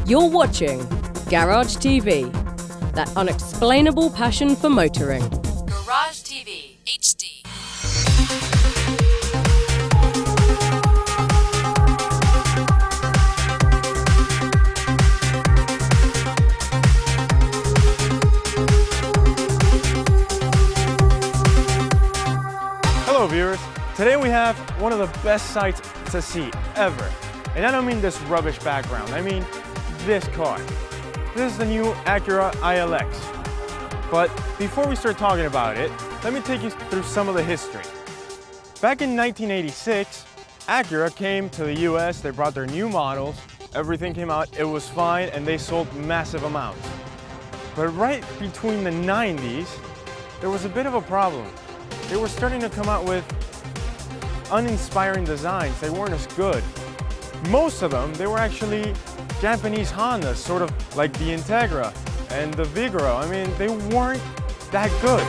You're watching Garage TV, that unexplainable passion for motoring. Garage TV HD. Hello viewers, today we have one of the best sights to see ever. And I don't mean this rubbish background, I mean this car. This is the new Acura ILX. But before we start talking about it, let me take you through some of the history. Back in 1986, Acura came to the US, they brought their new models, everything came out, it was fine, and they sold massive amounts. But right between the 90s, there was a bit of a problem. They were starting to come out with uninspiring designs. They weren't as good. Most of them, they were actually Japanese Hondas, sort of like the Integra and the Vigoro. I mean, they weren't that good.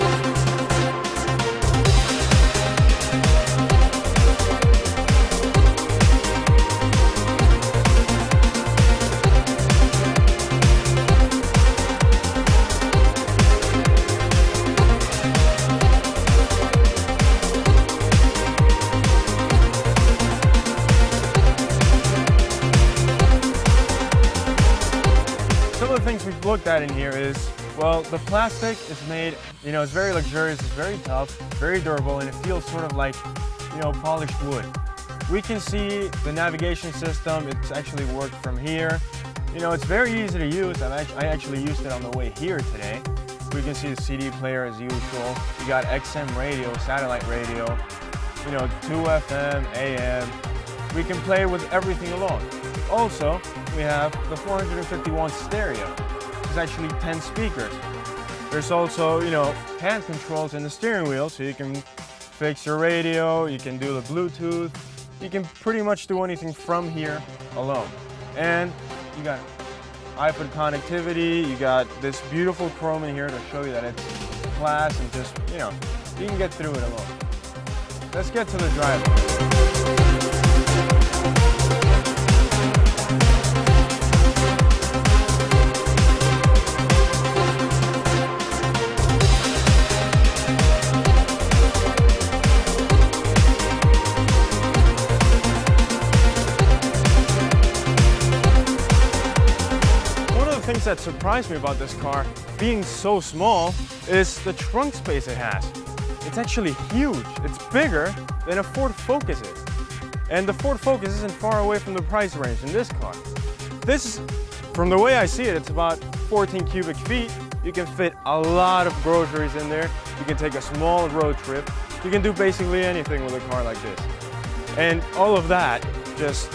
Some of the things we've looked at in here is, well, the plastic is made, it's very luxurious, it's very tough, very durable, and it feels sort of like, polished wood. We can see the navigation system, it's actually worked from here. It's very easy to use. I actually used it on the way here today. We can see the CD player as usual. You got XM radio, satellite radio, 2 FM, AM. We can play with everything along. Also, we have the 451 stereo, which is actually 10 speakers. There's also, hand controls in the steering wheel, so you can fix your radio, you can do the Bluetooth, you can pretty much do anything from here alone. And you got iPod connectivity, you got this beautiful chrome in here to show you that it's class and just, you can get through it alone. Let's get to the drive. Things that surprised me about this car being so small is the trunk space it has. It's actually huge. It's bigger than a Ford Focus is. And the Ford Focus isn't far away from the price range in this car. This, from the way I see it, it's about 14 cubic feet. You can fit a lot of groceries in there. You can take a small road trip. You can do basically anything with a car like this. And all of that just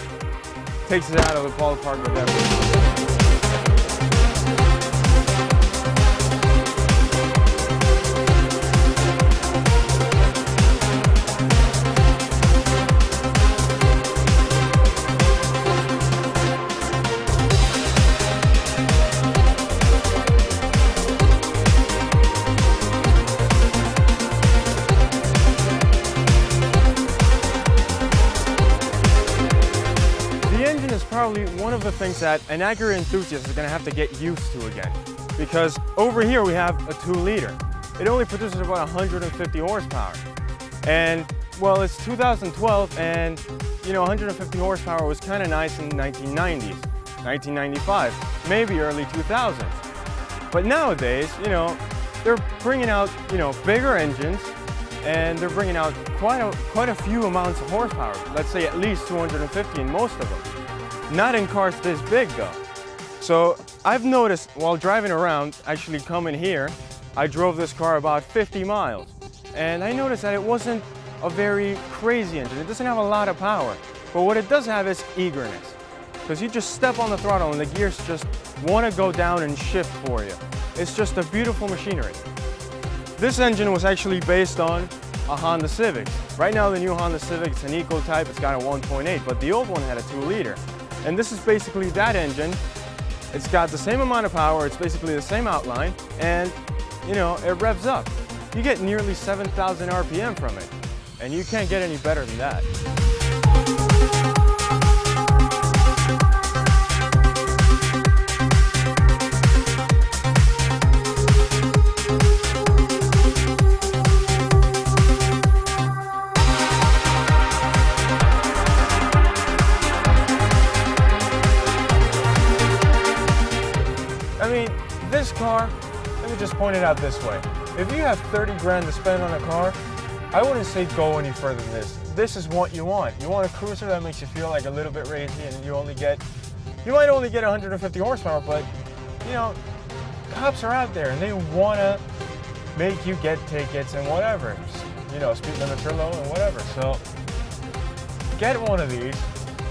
takes it out of the ballpark with everything. Probably one of the things that an Acura enthusiast is going to have to get used to again, because over here we have a 2-liter. It only produces about 150 horsepower, and well, it's 2012, and 150 horsepower was kind of nice in the 1990s, 1995, maybe early 2000s. But nowadays, they're bringing out bigger engines, and they're bringing out quite a few amounts of horsepower. Let's say at least 250 in most of them. Not in cars this big though. So I've noticed while driving around, actually coming here, I drove this car about 50 miles. And I noticed that it wasn't a very crazy engine. It doesn't have a lot of power. But what it does have is eagerness. Because you just step on the throttle and the gears just want to go down and shift for you. It's just a beautiful machinery. This engine was actually based on a Honda Civic. Right now the new Honda Civic, it's an Eco type, it's got a 1.8, but the old one had a 2-liter. And this is basically that engine. It's got the same amount of power, it's basically the same outline, and it revs up. You get nearly 7,000 RPM from it, and you can't get any better than that. This car, let me just point it out this way. If you have 30 grand to spend on a car, I wouldn't say go any further than this. This is what you want. You want a cruiser that makes you feel like a little bit racy, and you might only get 150 horsepower, but you know, cops are out there and they want to make you get tickets and whatever. You know, speed limits are low and whatever. So get one of these,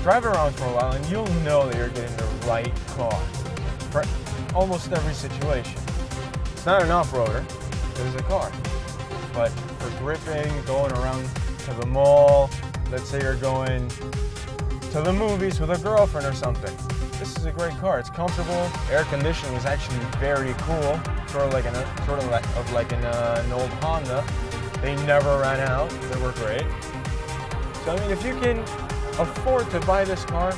drive around for a while, and you'll know that you're getting the right car for almost every situation. It's not an off-roader, it's a car. But for gripping, going around to the mall, let's say you're going to the movies with a girlfriend or something, this is a great car. It's comfortable. Air conditioning is actually very cool, sort of like an old Honda. They never ran out. They were great. So I mean, if you can afford to buy this car,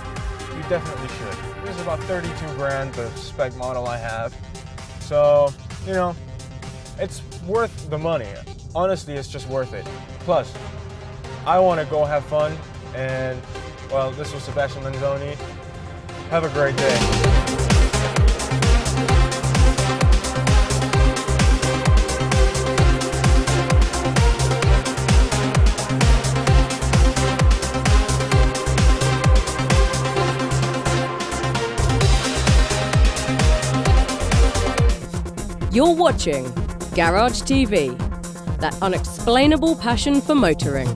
you definitely should. This is about 32 grand, the spec model I have. So, you know, it's worth the money. Honestly, it's just worth it. Plus, I want to go have fun, and well, this was Sebastian Benzoni. Have a great day. You're watching Garage TV, that unexplainable passion for motoring.